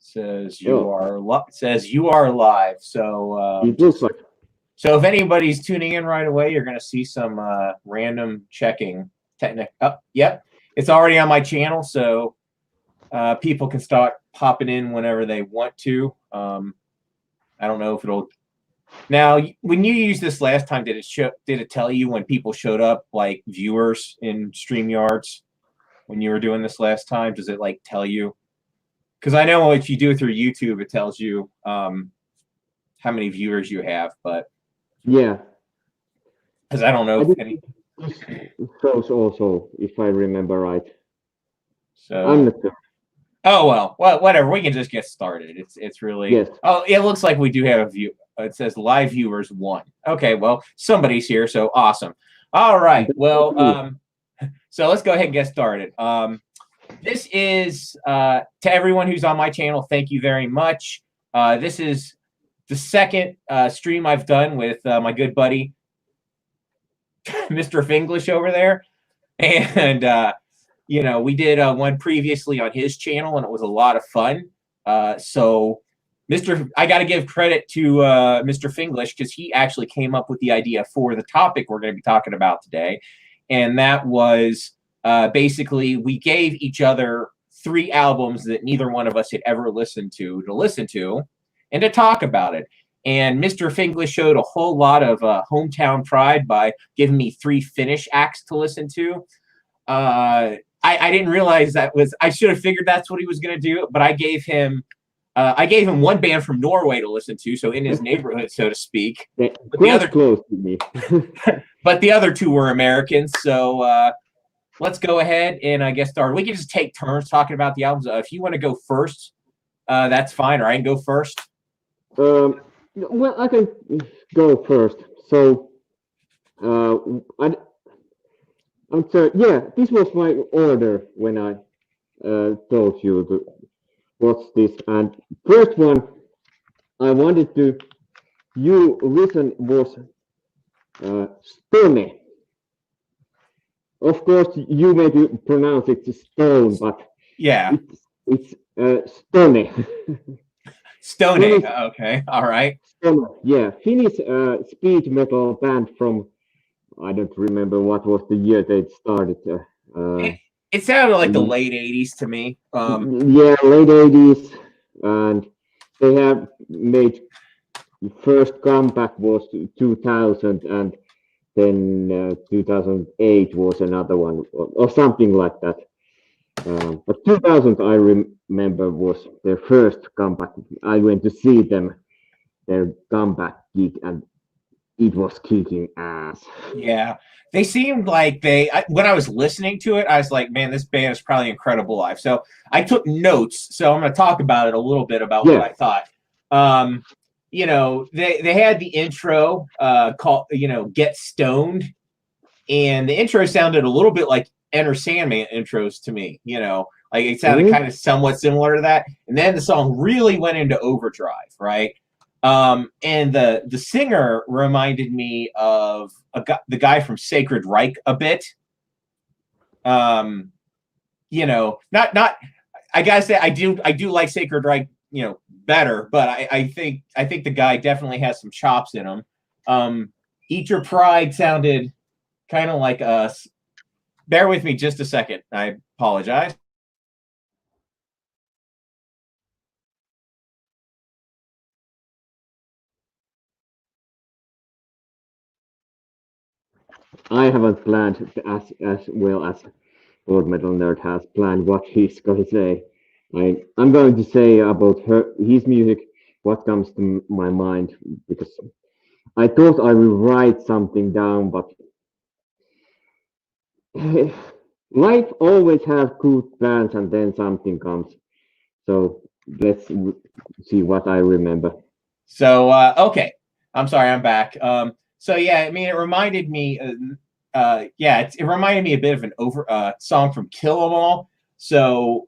Says Yeah, you are live. it looks like. So if anybody's tuning in right away, you're going to see some random checking technique. Oh, yep, it's already on my channel, so people can start popping in whenever they want to. I don't know if it'll. Now, when you used this last time, did it tell you when people showed up, like viewers in StreamYards? When you were doing this last time, does it like tell you? Because I know if you do it through YouTube, it tells you how many viewers you have, but Yeah, because I don't know I if think any. this shows also, if I remember right. I'm So, not sure. oh well, whatever. We can just get started. It's really. Yes. Oh, it looks like we do have a view. It says live viewers 1. Okay, well somebody's here, so awesome. All right, well, so let's go ahead and get started. This is to everyone who's on my channel. Thank you very much. This is the second stream I've done with my good buddy, Mr. Finglish over there. And, you know, we did one previously on his channel, and it was a lot of fun. So I got to give credit to Mr. Finglish because he actually came up with the idea for the topic we're going to be talking about today. And that was basically we gave each other 3 albums that neither one of us had ever listened to listen to and to talk about it. And Mr. Finglish showed a whole lot of hometown pride by giving me 3 Finnish acts to listen to. I didn't realize I should have figured that's what he was going to do, but I gave him 1 band from Norway to listen to, so in his neighborhood, so to speak. Yeah, But the other close to me. but the other 2 were Americans. So let's go ahead and get started. We can just take turns talking about the albums. If you want to go first, that's fine, or I can go first. Well, I can go first. So, I'm sorry. Yeah, this was my order when I told you to watch this. And first one I wanted you listen was Stone. Of course, you maybe pronounce it stone, but Yeah, it's Stone. Stone. Finnish, Okay, all right. Stone. Yeah, Finnish speed metal band from, I don't remember what was the year they started. It sounded like the late 80s to me. Yeah, late 80s, and they have made first comeback was 2000, and then 2008 was another one, or something like that. But 2000, I remember, was their first comeback. I went to see them, their comeback gig, and it was kicking ass. Yeah, they seemed like when I was listening to it, I was like, man, this band is probably incredible live. So I took notes. So I'm going to talk about it a little bit about what I thought. You know, they had the intro called, Get Stoned. And the intro sounded a little bit like Enter Sandman intros to me, like it sounded kind of somewhat similar to that. And then the song really went into overdrive, right? And the singer reminded me of the guy from Sacred Reich a bit. Not I gotta say I do like Sacred Reich, better, but I think the guy definitely has some chops in him. Eat Your Pride sounded kind of like us. Bear with me just a second. I apologize. I haven't planned as well as Old Metal Nerd has planned what he's going to say. I'm going to say about his music what comes to my mind, because I thought I will write something down, but life always has good plans and then something comes. So let's see what I remember. So okay, I'm sorry, I'm back. So yeah, I mean, it reminded me. It reminded me a bit of an song from Kill 'Em All. So,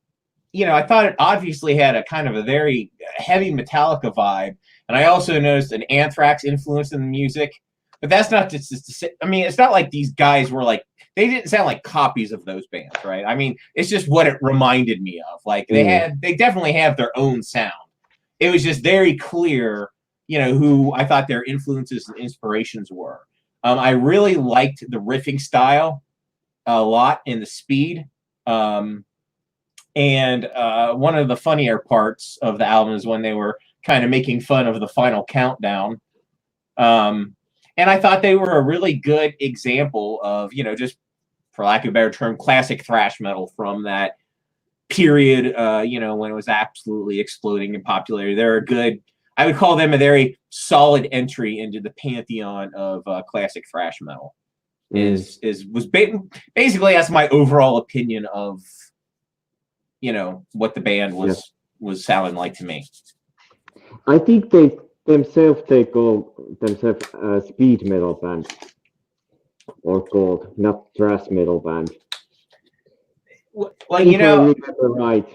I thought it obviously had a kind of a very heavy Metallica vibe, and I also noticed an Anthrax influence in the music. But that's not just I mean, it's not like these guys were like they didn't sound like copies of those bands, right? I mean, it's just what it reminded me of. Like they definitely have their own sound. It was just very clear, who I thought their influences and inspirations were. I really liked the riffing style a lot and the speed. And one of the funnier parts of the album is when they were kind of making fun of the final countdown. And I thought they were a really good example of, just for lack of a better term, classic thrash metal from that period, when it was absolutely exploding in popularity. They're a good, I would call them a very solid entry into the pantheon of classic thrash metal. Basically that's my overall opinion of, what the band was sounding like to me. I think they call themselves a speed metal band, or called not thrash metal band. Well, right.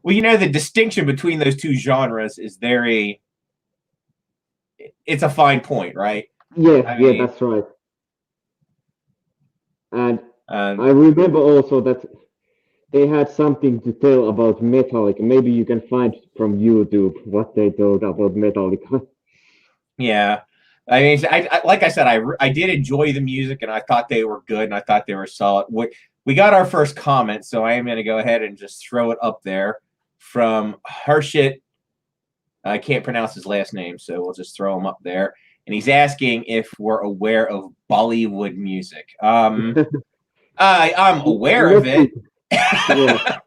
Well, the distinction between those two genres is it's a fine point, right? Yeah, that's right. And I remember also that they had something to tell about Metallica. Maybe you can find from YouTube what they told about Metallica. Yeah. I mean, like I said, I did enjoy the music, and I thought they were good, and I thought they were solid. We got our first comment, so I am going to go ahead and just throw it up there from Harshit. I can't pronounce his last name, so we'll just throw him up there. And he's asking if we're aware of Bollywood music. I'm aware of it. Yeah.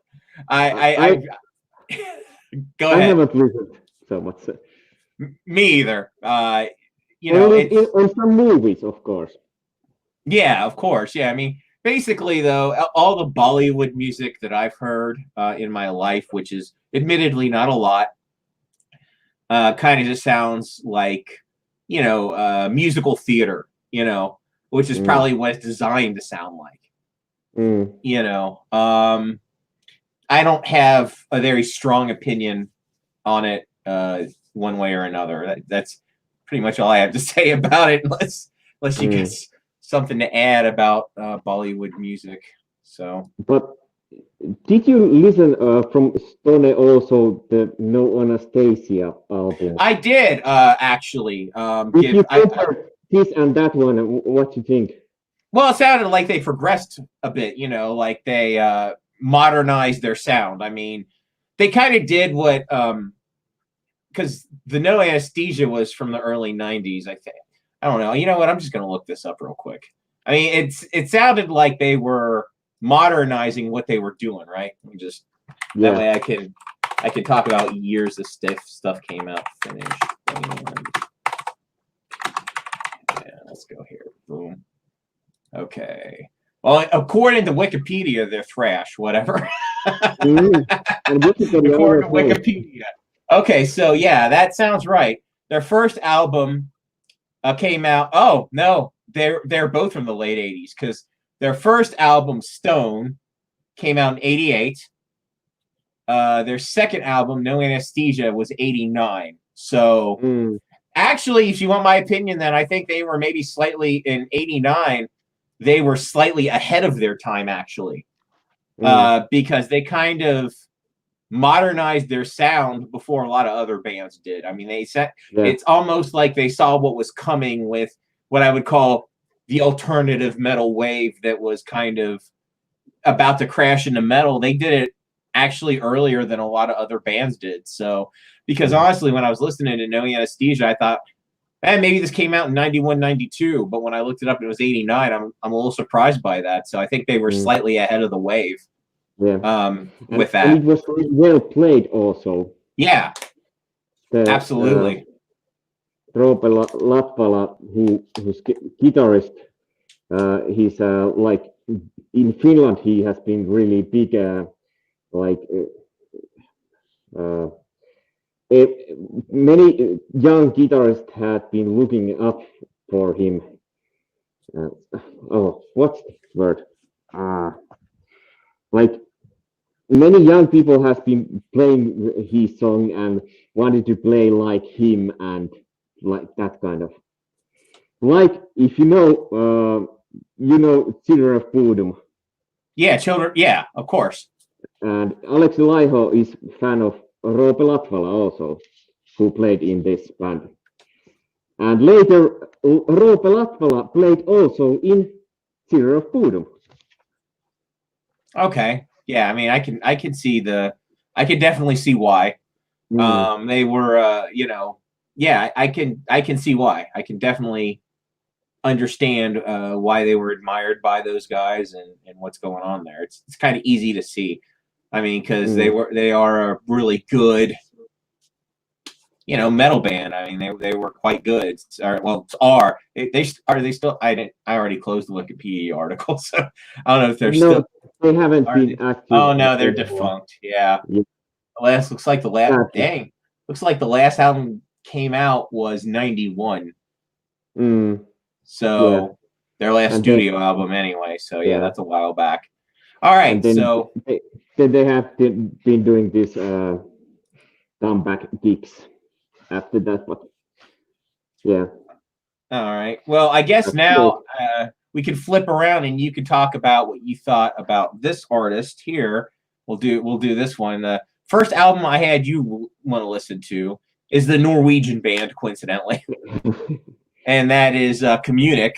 I go ahead. I haven't listened so much. Me either. On some movies, of course. Yeah, of course. Yeah, I mean, basically, though, all the Bollywood music that I've heard in my life, which is admittedly not a lot, kind of just sounds like, musical theater, which is probably what it's designed to sound like. I don't have a very strong opinion on it one way or another. That's pretty much all I have to say about it, unless you get something to add about Bollywood music. So, but did you listen from Stone also the No Anastasia album? I did actually. Did you compare this and that one? What do you think? Well, it sounded like they progressed a bit. Like they modernized their sound. I mean, they kind of did what because the No Anesthesia was from the early 90s, I think. I don't know. You know what? I'm just going to look this up real quick. I mean, it sounded like they were modernizing what they were doing, right? That way I can talk about years of stuff came out. Finished. Yeah, let's go here. Boom. Okay. Well, according to Wikipedia, they're thrash, whatever. According to Wikipedia. Okay, so yeah, that sounds right. Their first album came out. Oh no, they're both from the late '80s, because their first album, Stone, came out in '88. Their second album, No Anesthesia, was '89. So actually, if you want my opinion, then I think they were maybe slightly in '89. They were slightly ahead of their time, actually, because they kind of modernized their sound before a lot of other bands did. I mean, it's almost like they saw what was coming with what I would call the alternative metal wave that was kind of about to crash into metal. They did it actually earlier than a lot of other bands did. So, because honestly, when I was listening to No Anesthesia, I thought, maybe this came out in 91, 92, but when I looked it up, it was 89. I'm a little surprised by that. So I think they were slightly ahead of the wave. Yeah. With that. And it was well played also. Yeah. Absolutely. Roope Latvala, who's guitarist, he's like in Finland, he has been really big, many young guitarists had been looking up for him. What's the word? Like many young people have been playing his song and wanted to play like him, and like that kind of. Like if you know you know Children of Bodom, Yeah, children. Yeah, of course. and Alex Laiho is fan of Roope Latvala also, who played in this band. And later, Roope Latvala played also in Children of Bodom. Okay. Yeah, I mean, I can see I can definitely see why. Mm, They were, yeah, I can see why. I can definitely understand why they were admired by those guys and what's going on there. It's kind of easy to see. I mean, because mm. they are a really good, metal band. I mean, they were quite good. Well, are they still? I already closed the Wikipedia article, so I don't know if they're still. No, they haven't Are been they? active Oh no, they're anymore. defunct. Yeah, Yeah, looks like the last. sadly. Dang, looks like the last album came out was '91. Mm, yeah, So their last and then studio album anyway. So yeah, yeah, that's a while back. All and right, then so they have been doing this comeback gigs after that. But yeah, all right. Well, I guess that's great. now we can flip around and you can talk about what you thought about this artist here. We'll do this one. The first album I had you want to listen to is the Norwegian band, coincidentally, and that is Communic.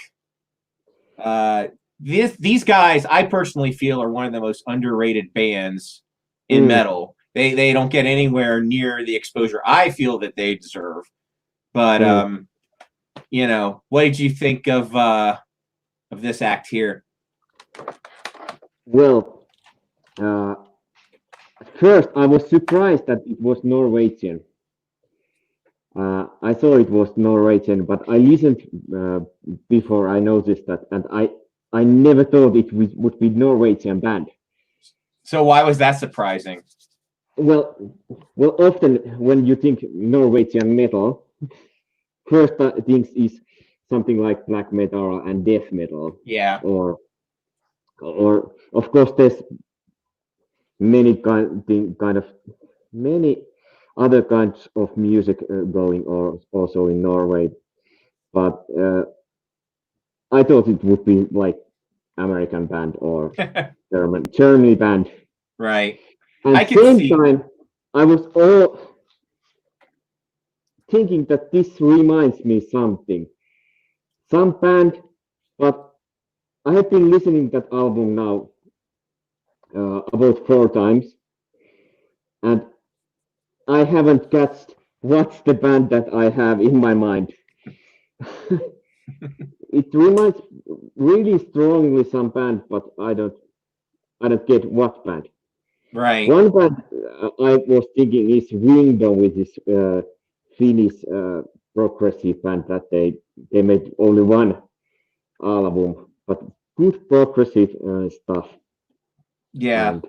Uh, these guys, I personally feel, are one of the most underrated bands in Mm, metal. They don't get anywhere near the exposure I feel that they deserve. But mm. what did you think of this act here? Well, first I was surprised that it was Norwegian. I thought it was Norwegian, but I listened before I noticed that, and I never thought it would be Norwegian band. So why was that surprising? Well, well, often when you think Norwegian metal, first things is something like black metal and death metal, Yeah, or or of course there's many kind of many other kinds of music going or also in Norway, but I thought it would be like American band or Germany band. right. I And could same see. time, I was all thinking that this reminds me something, some band, but I have been listening that album now about 4 times, and I haven't catched what's the band that I have in my mind. It reminds really strongly some band, but I don't get what band. Right. One band I was thinking is Window with this Finnish progressive band that they made only one album, but good progressive stuff. Yeah. And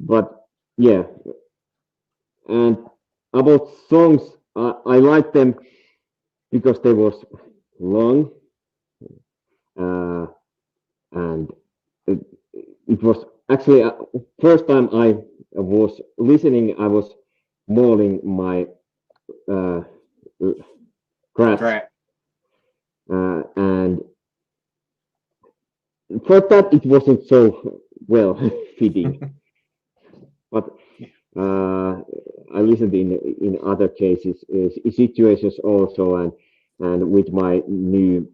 but yeah, and about songs, I like them because they was long uh, and it, it was actually first time I was listening. I was mauling my uh, grass, Right. and for that it wasn't so well fitting. But I listened in other cases, situations also, and with my new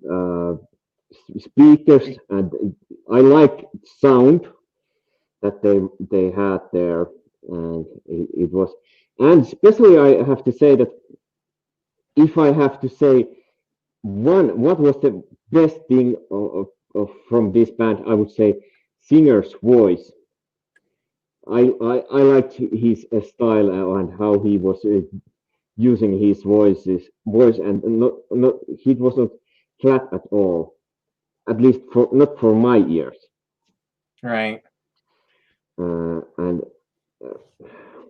speakers, and I like sound that they had there, and it was, and especially I have to say that if I have to say what was the best thing from this band, I would say singer's voice. I liked his style and how he was using his voice, and not he wasn't flat at all, at least for not for my ears. Right. And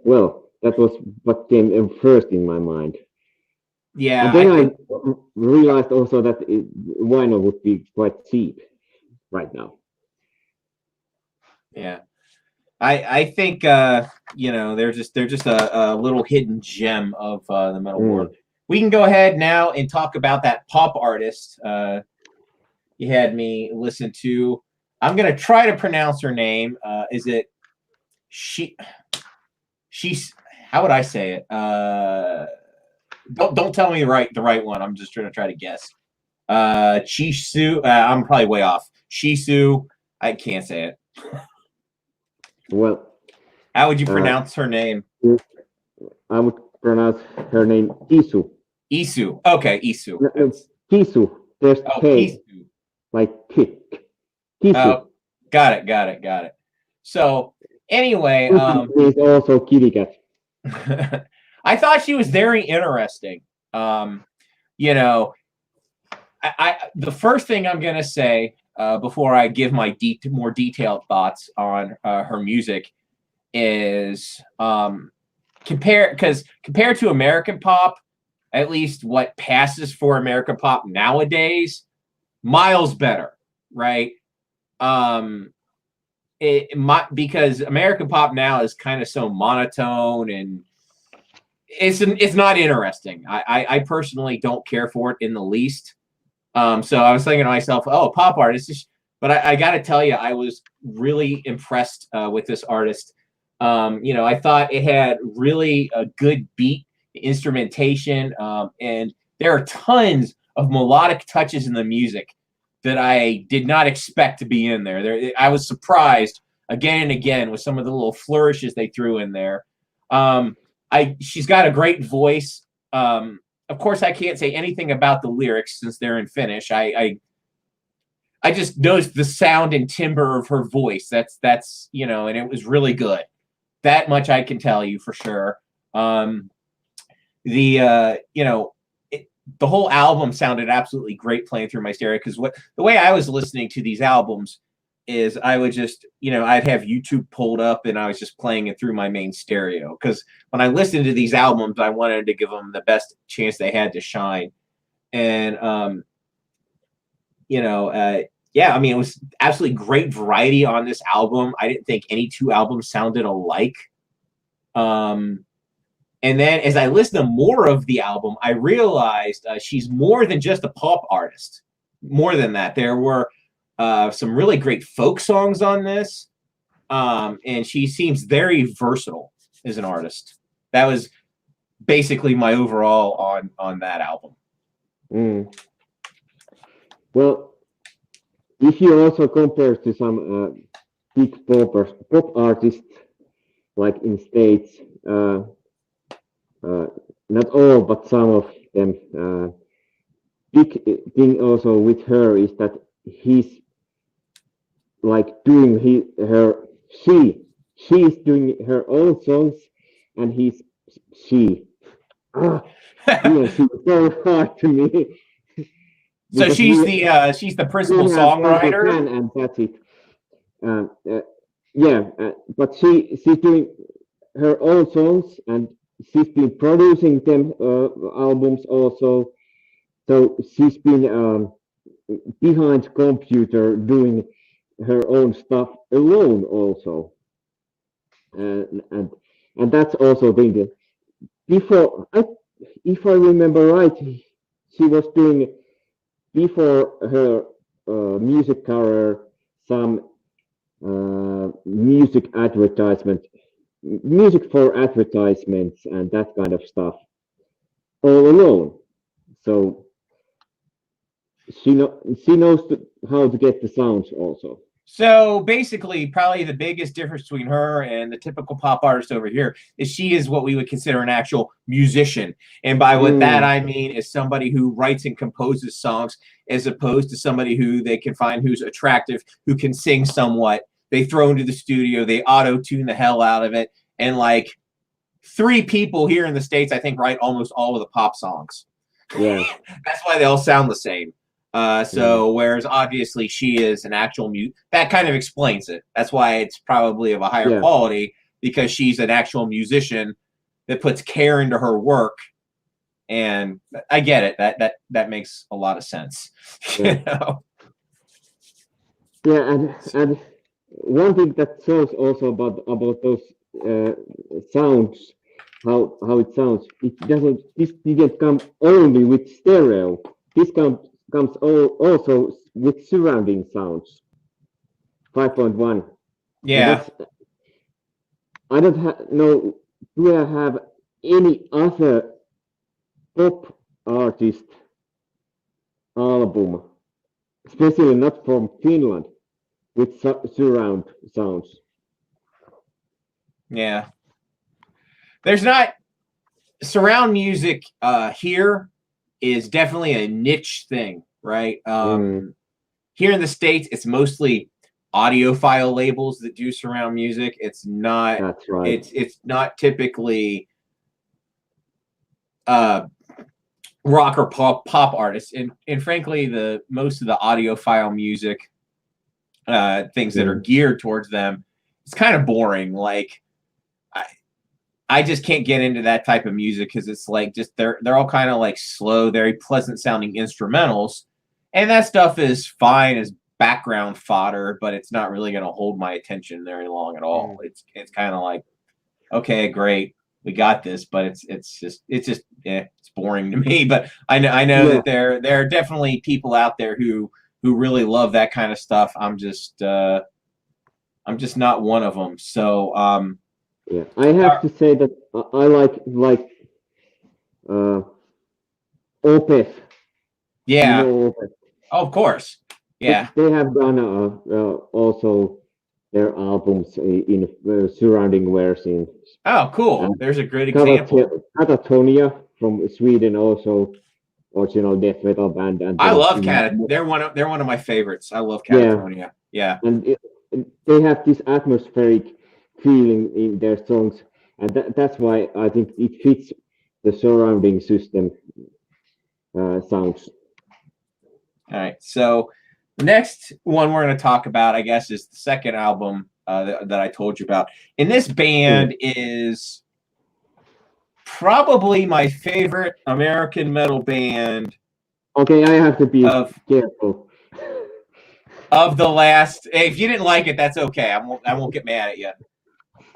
well, that was what came first in my mind. And Yeah, I then I think. realized also that vinyl would be quite cheap right now. Yeah. I think they're just a little hidden gem of the metal world. Mm, We can go ahead now and talk about that pop artist. you had me listen to. I'm gonna try to pronounce her name. Is it she? She's how would I say it? Don't tell me the right one. I'm just trying to guess. Chisu. I'm probably way off. Shisu. I can't say it. Well, How would you pronounce her name? I would pronounce her name Isu. Isu. Okay, Isu. No, Kisu. There's K. Isu. Like kick. Kisu. Oh, got it. So anyway, he's also kitty cat. I thought she was very interesting. You know, the first thing I'm gonna say before I give my more detailed thoughts on her music is compared to American pop, at least what passes for American pop nowadays, miles better, right? Because American pop now is kind of so monotone and it's not interesting. I personally don't care for it in the least. So I was thinking to myself, oh, pop artist. But I got to tell you, I was really impressed with this artist. I thought it had really a good beat, instrumentation, and there are tons of melodic touches in the music that I did not expect to be in there. I was surprised again and again with some of the little flourishes they threw in there. She's got a great voice. Of course, I can't say anything about the lyrics since they're in Finnish. I just noticed the sound and timbre of her voice. That's and it was really good. That much I can tell you for sure. The whole album sounded absolutely great playing through my stereo because the way I was listening to these albums is I would just, I'd have YouTube pulled up and I was just playing it through my main stereo because when I listened to these albums, I wanted to give them the best chance they had to shine. And, yeah, I mean, it was absolutely great variety on this album. I didn't think any two albums sounded alike. And then as I listened to more of the album, I realized she's more than just a pop artist. More than that, there were some really great folk songs on this. And she seems very versatile as an artist. That was basically my overall on that album. Mm. Well, if you also compare to some big pop artists, like in States, not all, but some of them. Big thing also with her is that he's like doing she's doing her own songs, and she. She's so hard to me. So she's the principal songwriter, and that's it. But she's doing her own songs, and she's been producing them albums also. So she's been behind computer doing her own stuff alone also, and that's also thinking. Before, if I remember right, she was doing before her music career some music for advertisements and that kind of stuff all alone. So she knows how to get the sounds also. So basically, probably the biggest difference between her and the typical pop artist over here is she is what we would consider an actual musician. And by what that I mean is somebody who writes and composes songs as opposed to somebody who they can find who's attractive, who can sing somewhat. They throw into the studio, they auto-tune the hell out of it. And like 3 people here in the States, I think, write almost all of the pop songs. Yeah. That's why they all sound the same. Whereas obviously she is an actual that kind of explains it. That's why it's probably of a higher quality because she's an actual musician that puts care into her work. And I get it. That makes a lot of sense. Yeah, and one thing that shows also about those sounds, how it sounds. This didn't come only with stereo. This comes also with surrounding sounds. 5.1. Yeah. I don't know. Do I have any other pop artist album, especially not from Finland, with surround sounds? Yeah. There's not surround music here is definitely a niche thing, right? Here in the States, it's mostly audiophile labels that do surround music. It's not. That's right. It's not typically rock or pop artists, and frankly, the most of the audiophile music things that are geared towards them, it's kind of boring. Like I just can't get into that type of music because it's like just they're all kind of like slow, very pleasant sounding instrumentals, and that stuff is fine as background fodder, but it's not really going to hold my attention very long at all. It's kind of like, okay, great, we got this, but it's just it's boring to me. But I know that there are definitely people out there who really love that kind of stuff. I'm just not one of them. So yeah, I have to say that I like Opeth. Yeah. You know Opeth. Oh, of course. Yeah. They have done also their albums in surrounding versions. Oh, cool. There's a great example. Katatonia from Sweden, also original death metal band. And I love Katatonia. They're one of my favorites. I love Katatonia. Yeah. And they have this atmospheric feeling in their songs, and that's why I think it fits the surrounding system sounds. All right. So the next one we're going to talk about, I guess, is the second album that I told you about. And this band is probably my favorite American metal band. Okay, I have to be careful. Of the last, if you didn't like it, that's okay. I won't get mad at you.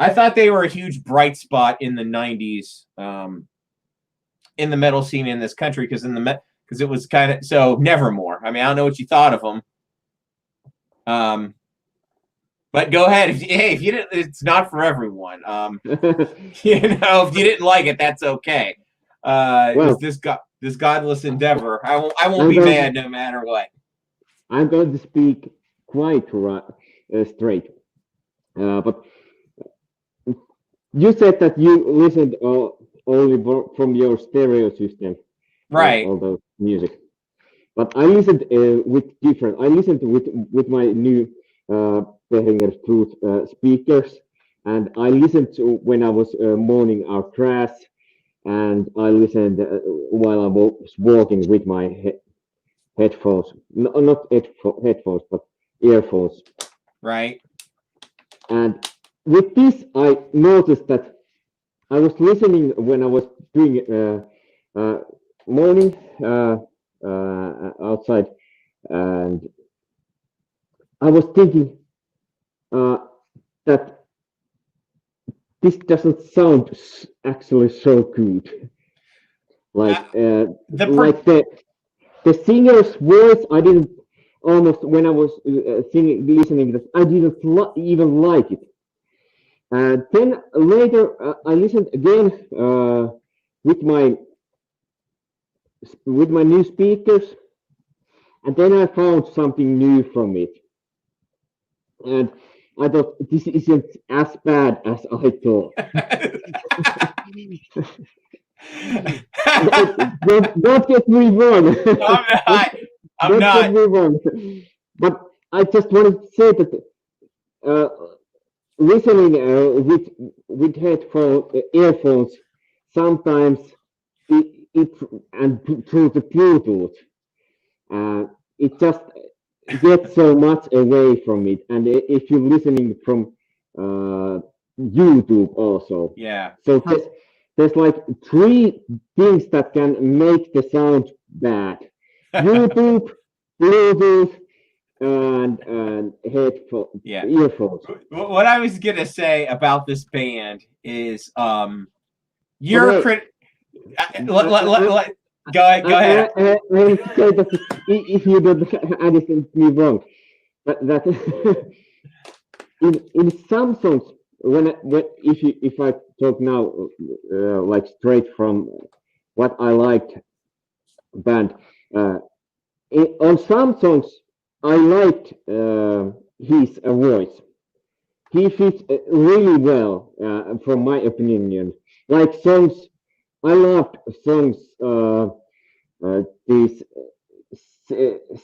I thought they were a huge bright spot in the '90s in the metal scene in this country because it was kind of so Nevermore. I mean, I don't know what you thought of them. But go ahead. If you didn't, it's not for everyone. If you didn't like it, that's okay. This godless endeavor. I won't be mad no matter what. I'm going to speak quite straight. But you said that you listened only from your stereo system, right? All the music. But I listened with different. I listened with my new Behringer Truth speakers, and I listened to when I was mowing our grass, and I listened while I was walking with my headphones, not headphones, but earphones. Right. And with this, I noticed that I was listening when I was doing mowing outside, and I was thinking that this doesn't sound actually so good. Like the singer's voice, I didn't almost when I was listening this, I didn't even like it. And then later I listened again with my new speakers, and then I found something new from it. And I thought this isn't as bad as I thought. don't get me wrong. I'm not. Get me wrong. But I just wanted to say that listening with earphones, sometimes it and through the Bluetooth, it just gets so much away from it. And if you're listening from YouTube also, so there's like three things that can make the sound bad: YouTube, Bluetooth, and earphones. What I was gonna say about this band is, you're Go ahead. Go ahead. I want to say that if you don't understand me wrong, that in some songs, when if I talk now like straight from what I liked band, on some songs I liked his voice. He fits really well, from my opinion. Like songs, I loved songs. These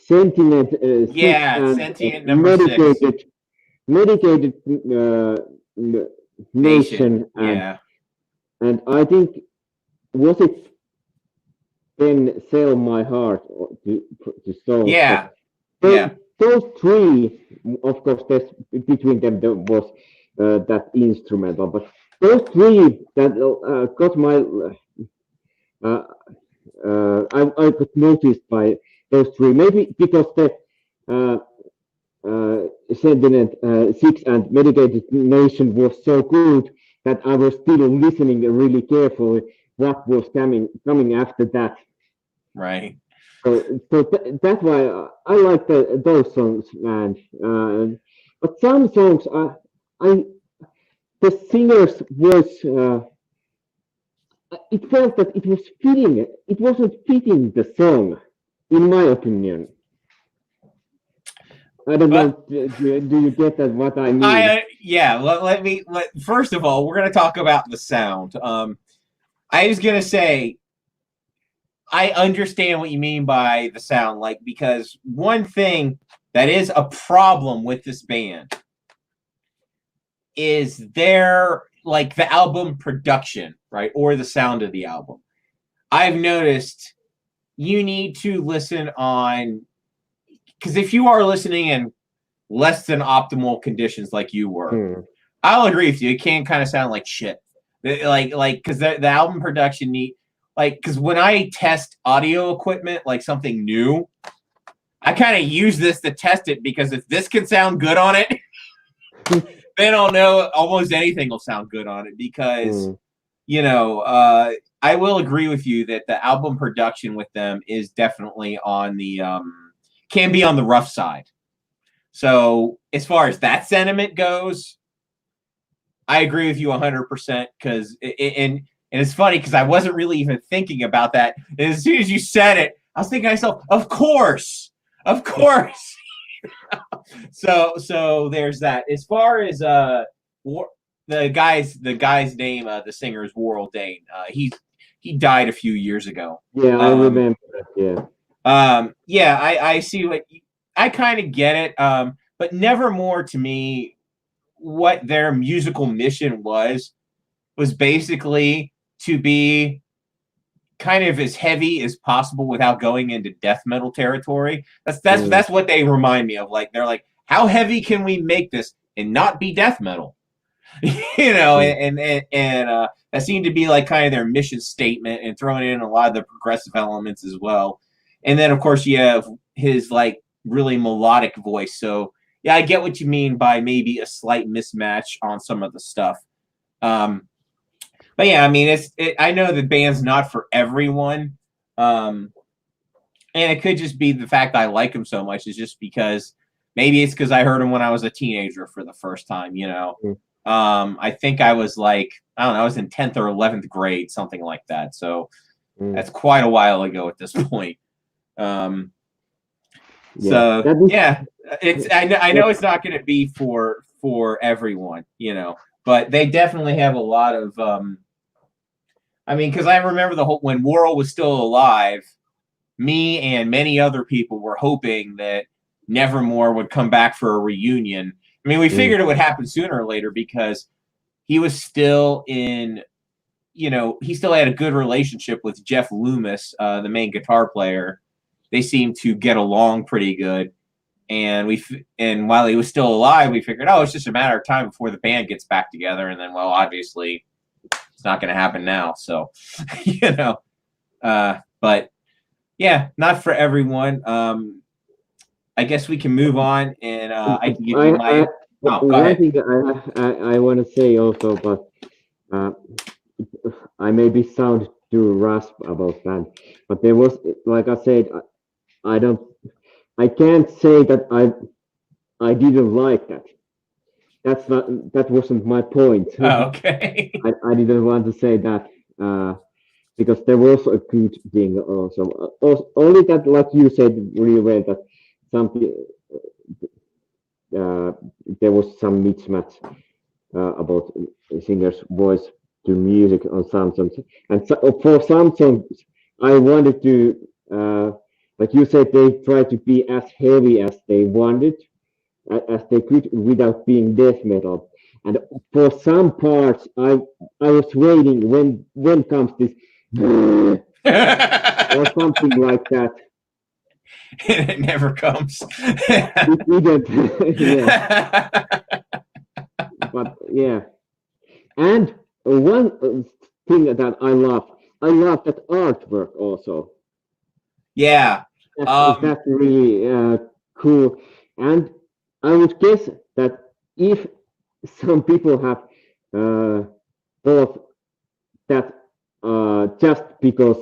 sentiment six Yeah, and sentient number 6. medicated Nation. nation, Yeah. and I think was it then sell my heart to songs, Yeah. but Yeah. those three, of course, there's between them there was that instrumental, but those three that got my uh, I got noticed by those three. Maybe because the uh, Sentient Six and Medicated Nation was so good that I was still listening really carefully what was coming after that. Right. That's why I like those songs, man. But some songs, I the singer's voice, it felt that it was fitting. It wasn't fitting the song, in my opinion. I don't know. But Do you get that? What I mean? yeah. Let me. First of all, we're gonna talk about the sound. I was gonna say I understand what you mean by the sound, like because one thing that is a problem with this band is their like the album production, right, or the sound of the album. I've noticed you need to listen on because if you are listening in less than optimal conditions like you were, I'll agree with you. It can kind of sound like shit. Like because the album production need like because when I test audio equipment like something new, I kind of use this to test it because if this can sound good on it, then I'll know almost anything will sound good on it because you know I will agree with you that the album production with them is definitely on the can be on the rough side. So as far as that sentiment goes, I agree with you 100% because and it's funny because I wasn't really even thinking about that. And as soon as you said it, I was thinking to myself, of course. So there's that. As far as the guy's name, the singer is Warrell Dane. He died a few years ago. Yeah, I remember that. Yeah. Yeah, I see what I kind of get it. But Nevermore to me, what their musical mission was basically to be kind of as heavy as possible without going into death metal territory. That's what they remind me of. Like they're like, how heavy can we make this and not be death metal? And that seemed to be like kind of their mission statement and throwing in a lot of the progressive elements as well. And then of course you have his like really melodic voice. So yeah, I get what you mean by maybe a slight mismatch on some of the stuff. But yeah, I mean, I know the band's not for everyone, and it could just be the fact I like him so much is just because maybe it's because I heard him when I was a teenager for the first time. I think I was like I don't know, I was in 10th or 11th grade, something like that. So that's quite a while ago at this point. So yeah, it's I know it's not going to be for everyone, but they definitely have a lot of. I mean, because I remember when Worrell was still alive, me and many other people were hoping that Nevermore would come back for a reunion. I mean, we figured it would happen sooner or later because he was still in, he still had a good relationship with Jeff Loomis, the main guitar player. They seemed to get along pretty good. And while he was still alive, we figured, it's just a matter of time before the band gets back together. And then, well, obviously it's not going to happen now. So, but yeah, not for everyone. I guess we can move on and I can give you my. Go one ahead. thing I want to say also, but I maybe sound too rasp about that. But there was, like I said, I don't, I can't say that I didn't like that. That wasn't my point. Oh, okay. I didn't want to say that because there was a good thing also. Only that, like you said, really well that something uh, there was some mismatch about singer's voice to music on some songs, and so, for some songs, I wanted to, like you said, they try to be as heavy as they wanted, as they could without being death metal. And for some parts, I was waiting when comes this or something like that. It never comes. It didn't, yeah. But yeah, and one thing that I love that artwork also. Yeah. That's really cool. And I would guess that if some people have thought that just because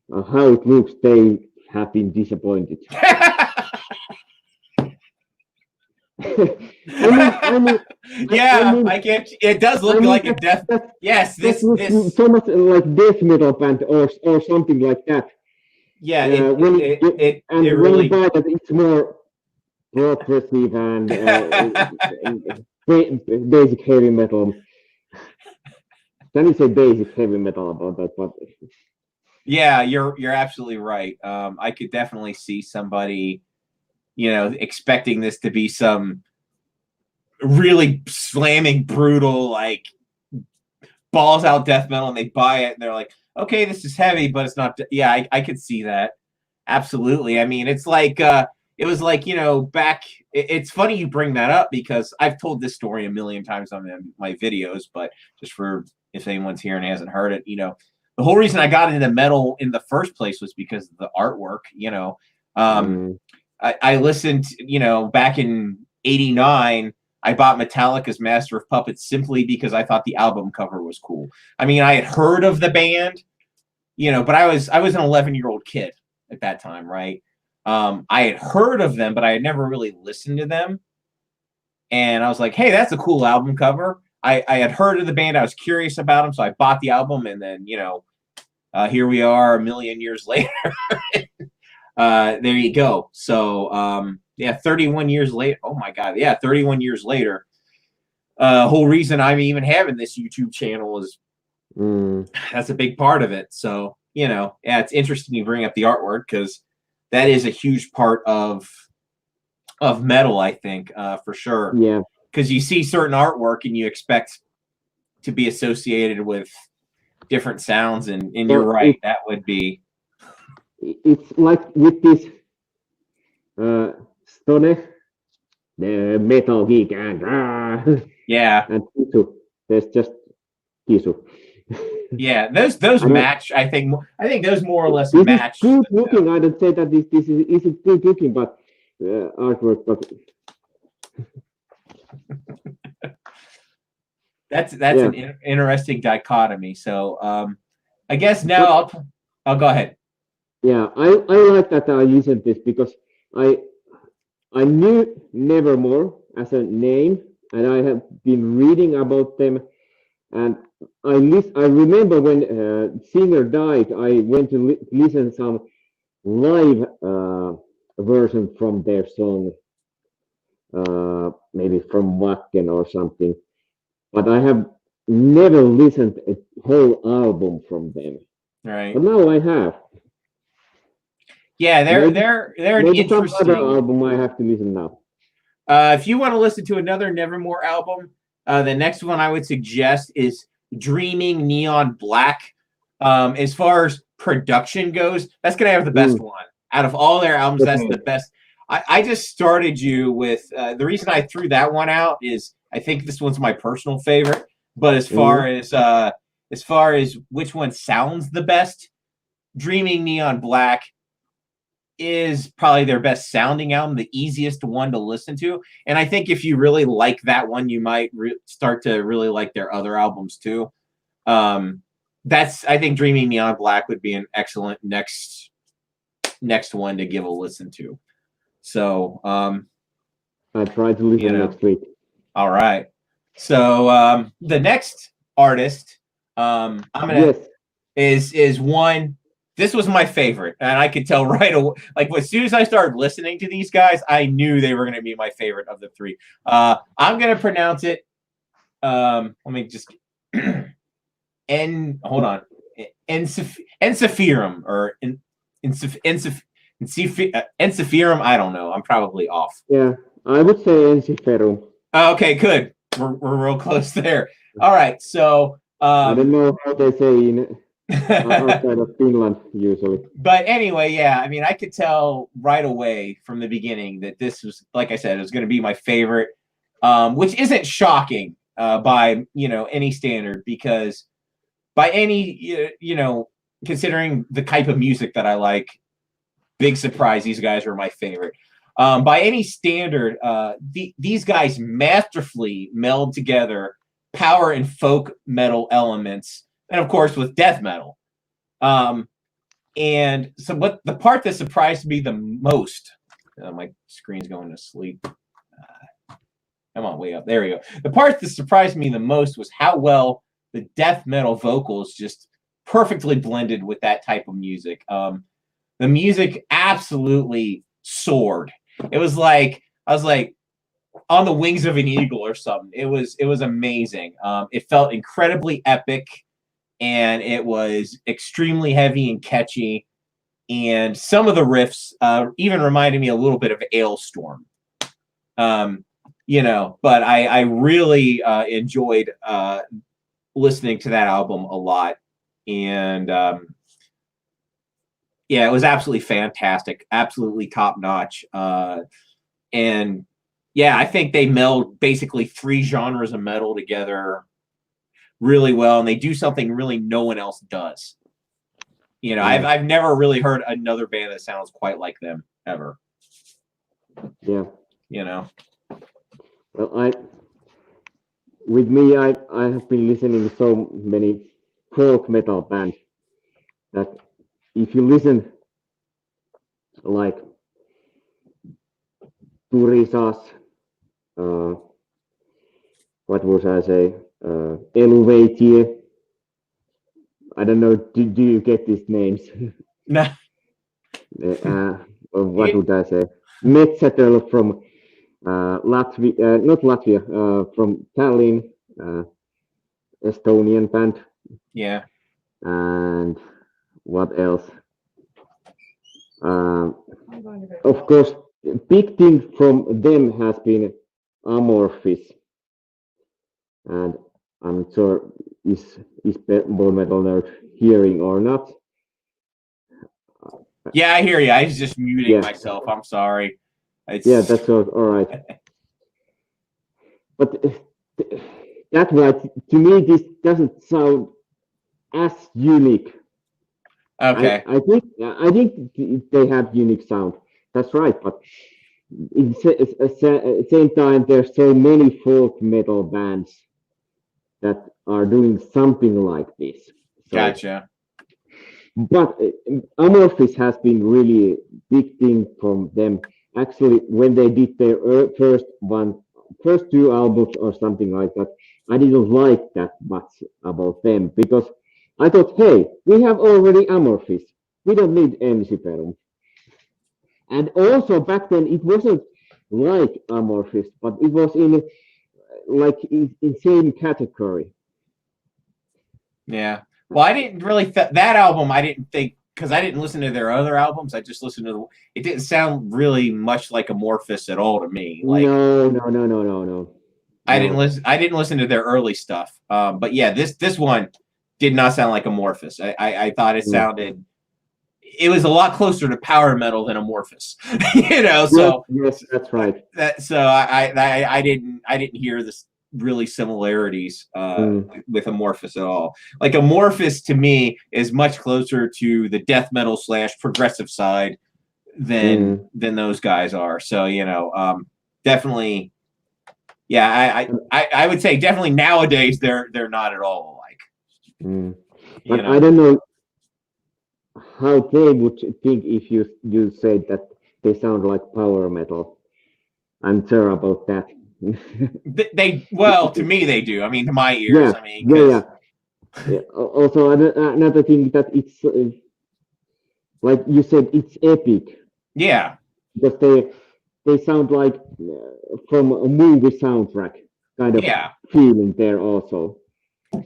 how it looks, they have been disappointed. Yeah, I get. It does look like a death. Yes, that this looks so much like death metal band or something like that. Yeah, When it when really. you buy that, it's more progressive and basic heavy metal. Can you say basic heavy metal about that? But Yeah, you're absolutely right. I could definitely see somebody, expecting this to be some really slamming, brutal, like balls out death metal, and they buy it and they're like, okay, this is heavy, but it's not. Yeah, I could see that. Absolutely. I mean, it's like it was like, back. It's funny you bring that up because I've told this story a million times on my videos, but just for if anyone's here and hasn't heard it, the whole reason I got into metal in the first place was because of the artwork. I listened, back in '89. I bought Metallica's Master of Puppets simply because I thought the album cover was cool. I mean, I had heard of the band, but I was an 11-year-old kid at that time, right? I had heard of them, but I had never really listened to them. And I was like, hey, that's a cool album cover. I had heard of the band. I was curious about them, so I bought the album, and then here we are a million years later. There you go. So yeah, 31 years later. Oh my God, yeah, 31 years later. Whole reason I'm even having this YouTube channel is that's a big part of it. So yeah, it's interesting you bring up the artwork because that is a huge part of metal, I think, for sure. yeah, because you see certain artwork and you expect to be associated with different sounds, and you're right, that would be. It's like with this Stone, the Metal Geek, and Yeah, and Kisu. There's just Kisu. yeah, those match. I think those more or less this match. Is good looking. I don't say that this isn't good looking, but artwork. But that's an interesting dichotomy. So I guess now I'll go ahead. Yeah, I like that I listened this because I knew Nevermore as a name, and I have been reading about them. And I remember when singer died, I went to listen some live version from their song, maybe from Wacken or something. But I have never listened a whole album from them. Right. But now I have. Yeah, they're an maybe interesting. Some other album I have to listen now. If you want to listen to another Nevermore album, the next one I would suggest is Dreaming Neon Black. As far as production goes, that's gonna have the best one out of all their albums. Okay. That's the best. I just started you with the reason I threw that one out is I think this one's my personal favorite. But as far as which one sounds the best, Dreaming Neon Black is probably their best sounding album, the easiest one to listen to. And I think if you really like that one, you might start to really like their other albums too. I think Dreaming Beyond Black would be an excellent next one to give a listen to. So I try to listen next week. All right. So the next artist I'm gonna is one. This was my favorite, and I could tell right away. Like as soon as I started listening to these guys, I knew they were going to be my favorite of the three. I'm going to pronounce it. Let me just hold on. Ensiferum or Ensiferum. I don't know. I'm probably off. Yeah, I would say Ensiferum. Okay, good. We're real close there. All right, so I don't know how they say in outside of Finland usually. But anyway, yeah, I mean, I could tell right away from the beginning that this was, like I said, it was going to be my favorite, which isn't shocking by any standard, because by any considering the type of music that I like, big surprise, these guys were my favorite. By any standard, these guys masterfully meld together power and folk metal elements, and of course with death metal. And so what the part that surprised me the most, my screen's going to sleep. Come on, way up. There we go. The part that surprised me the most was how well the death metal vocals just perfectly blended with that type of music. The music absolutely soared. It was like I was like on the wings of an eagle or something. It was amazing. It felt incredibly epic, and it was extremely heavy and catchy. And some of the riffs even reminded me a little bit of Ailstorm. But I really enjoyed listening to that album a lot. And yeah, it was absolutely fantastic, absolutely top notch. And yeah, I think they meld basically three genres of metal together really well, and they do something really no one else does. I've never really heard another band that sounds quite like them ever. Yeah. Well, with me, I have been listening to so many folk metal bands that if you listen like Turisas, what was I say? Elevator. I don't know. Do you get these names? No. What would I say? Metsatel from Latvia, not Latvia, from Tallinn, Estonian band. Yeah. And what else? Of course, big thing from them has been Amorphis, and I'm not sure is Bone Metal Nerd hearing or not. Yeah, I hear you. I was just muting myself. I'm sorry. Yeah, that's all right. But that's right. To me, this doesn't sound as unique. Okay. I think they have unique sound. That's right. But at the same time, there's so many folk metal bands that are doing something like this. So, gotcha. But Amorphis has been really big thing from them. Actually, when they did their first two albums or something like that, I didn't like that much about them because I thought, hey, we have already Amorphis. We don't need Ensiferum. And also back then, it wasn't like Amorphis, but it was in same category. Yeah. Well, I didn't really that album. I didn't think, because I didn't listen to their other albums. I just listened to it. Didn't sound really much like Amorphis at all to me. Like no. I didn't listen to their early stuff. But yeah, this one did not sound like Amorphis. I thought it sounded. It was a lot closer to power metal than Amorphis. So yes, that's right. I didn't hear this really similarities with Amorphis at all. Like Amorphis to me is much closer to the death metal / progressive side than those guys are. So definitely, yeah. I would say definitely nowadays they're not at all alike. You But I know, don't know how they would think if you said that they sound like power metal. I'm sure about that. they well to me they do. I mean, to my ears. Yeah, I mean, yeah, yeah. because Yeah, also, another thing that it's like you said, it's epic yeah, because they sound like from a movie soundtrack kind of yeah, feeling there also.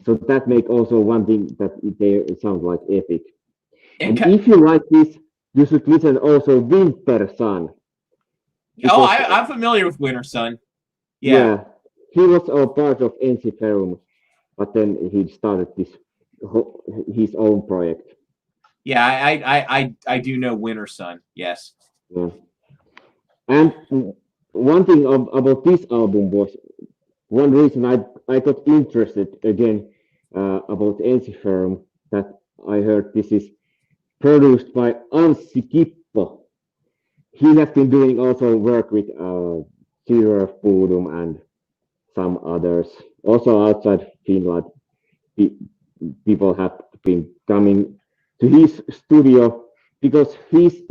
So that make also one thing that they sound like epic. it. And if you like this, you should listen also Winter Sun Oh, because I'm familiar with Winter Sun. Yeah, yeah, he was a part of NC but then he started his own project. yeah, I do know Winter Sun. Yes. Yeah. And one thing about this album was one reason I got interested again about NC that I heard this is produced by Anssi Kippo. He has been doing also work with Zero Bodum and some others. Also outside Finland, pe- people have been coming to his studio because he's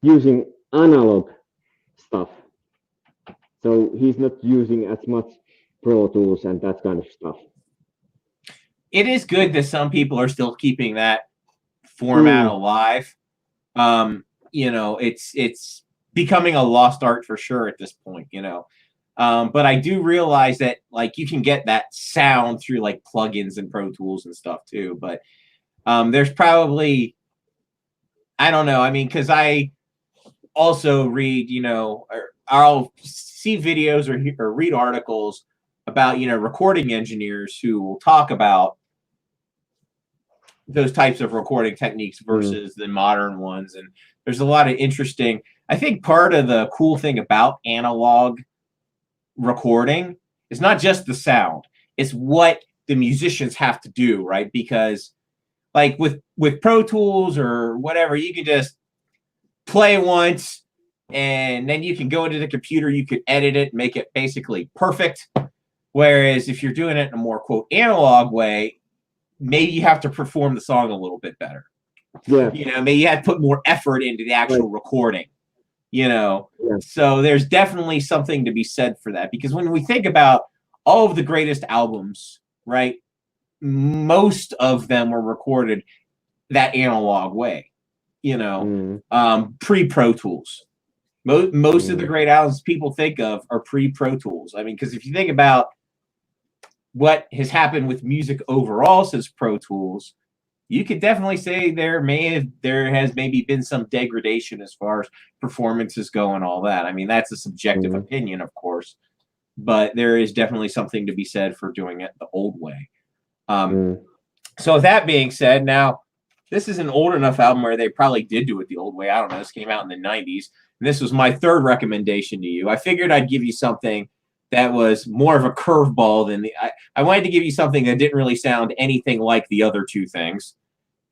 using analog stuff. So he's not using as much Pro Tools and that kind of stuff. It is good that some people are still keeping that format Mm, alive. You know, it's becoming a lost art for sure at this point, you know. But I do realize that like you can get that sound through like plugins and Pro Tools and stuff too. But there's probably I don't know. I mean, because I also read, you know, or I'll see videos or read articles about you know recording engineers who will talk about those types of recording techniques mm, versus the modern ones. And there's a lot of interesting. I think part of the cool thing about analog recording is not just the sound; it's what the musicians have to do, right? Because like with Pro Tools or whatever, you can just play once and then you can go into the computer, you could edit it, make it basically perfect. Whereas if you're doing it in a more quote analog way, maybe you have to perform the song a little bit better. yeah, You know, maybe you have to put more effort into the right. actual recording, you know. Yeah. So there's definitely something to be said for that because when we think about all of the greatest albums, right, most of them were recorded that analog way, you know, Mm, pre Pro Tools. Most of the mm, great albums people think of are pre Pro Tools. I mean, because if you think about what has happened with music overall since Pro Tools, you could definitely say there has maybe been some degradation as far as performances go and all that. I mean, that's a subjective mm, opinion, of course, but there is definitely something to be said for doing it the old way. Um, mm. so with that being said, now this is an old enough album where they probably did do it the old way. I don't know. This came out in the '90s, and this was my third recommendation to you. I figured I'd give you something that was more of a curveball than I wanted to give you something that didn't really sound anything like the other two things,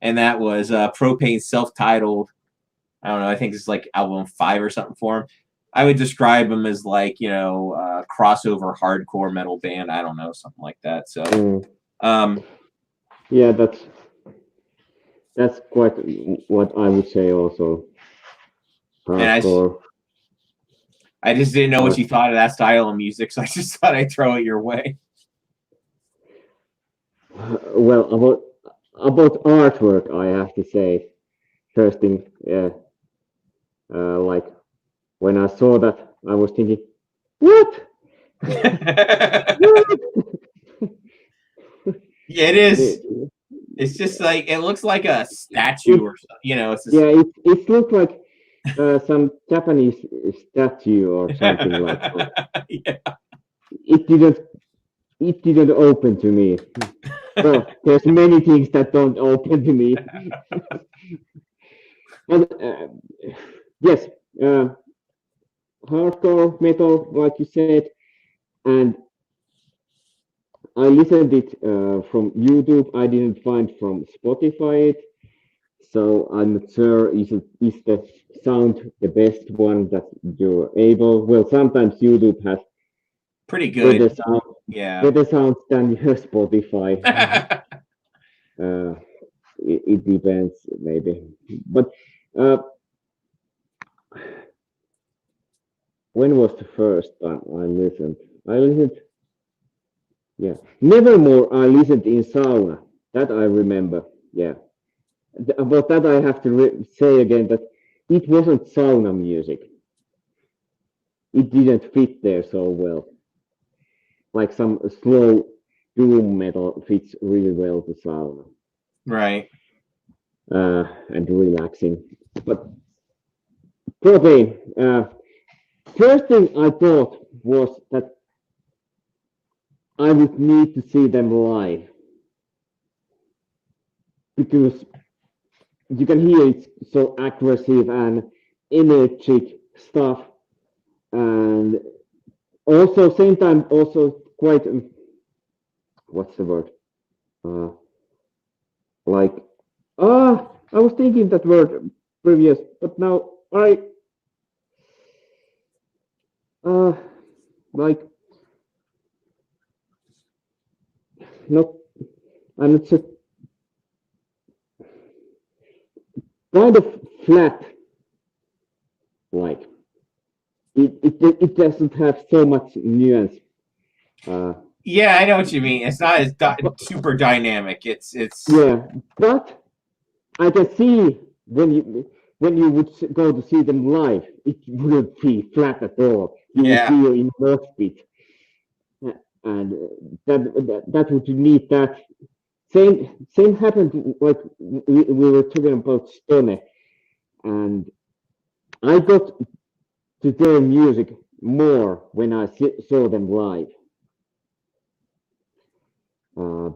and that was Propane's self-titled. I don't know. I think it's like album 5 or something for him. I would describe him as like you know crossover hardcore metal band. I don't know, something like that. So, Mm. um, Yeah, that's quite what I would say also. and Hardcore. I just didn't know what Hard. you thought of that style of music, so I just thought I'd throw it your way. Well, about artwork, I have to say, first thing, yeah, like when I saw that, I was thinking, what? What? Yeah, it is. It, It's just like it looks like a statue it or something. You know, it's just yeah, it looked like some Japanese statue or something like that. yeah. It didn't it didn't open to me. Well, there's many things that don't open to me. But yes, uh, hardcore metal, like you said, and I listened it from YouTube. I didn't find from Spotify it, so I'm not sure is the sound the best one that you're able. Well, sometimes YouTube has Pretty better good. sound, Yeah. better sounds than your Spotify. Uh, it depends, maybe. But uh, when was the first time I listened? I listened, yeah. Nevermore, I listened in sauna. That I remember. Yeah. About that, I have to say again that it wasn't sauna music. It didn't fit there so well. Like some slow doom metal fits really well to sauna, Right. and relaxing. But propane. First thing I thought was that I would need to see them live because you can hear it's so aggressive and energetic stuff, and also same time also quite what's the word? Uh, like I was thinking that word previous, but now I uh like not I'm not so kind of flat like it doesn't have so much nuance. Uh, Yeah, I know what you mean. It's not as but, super dynamic. It's yeah, but I can see when you would go to see them live, it wouldn't be flat at all. You would yeah. feel in mosh pit, and that would need that. Same happened like we were talking about Stone, and I got to their music more when I saw them live.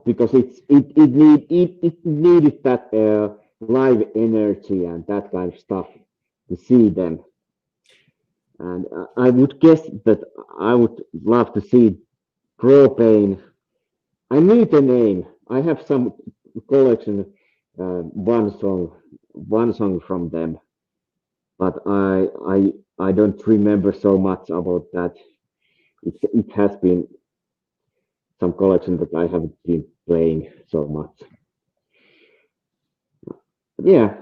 Because it needed that live energy and that kind of stuff to see them. And I would guess that I would love to see Propane. I need the name. I have some collection, one song from them, but I don't remember so much about that. It has been some collection that I haven't been playing so much. But yeah.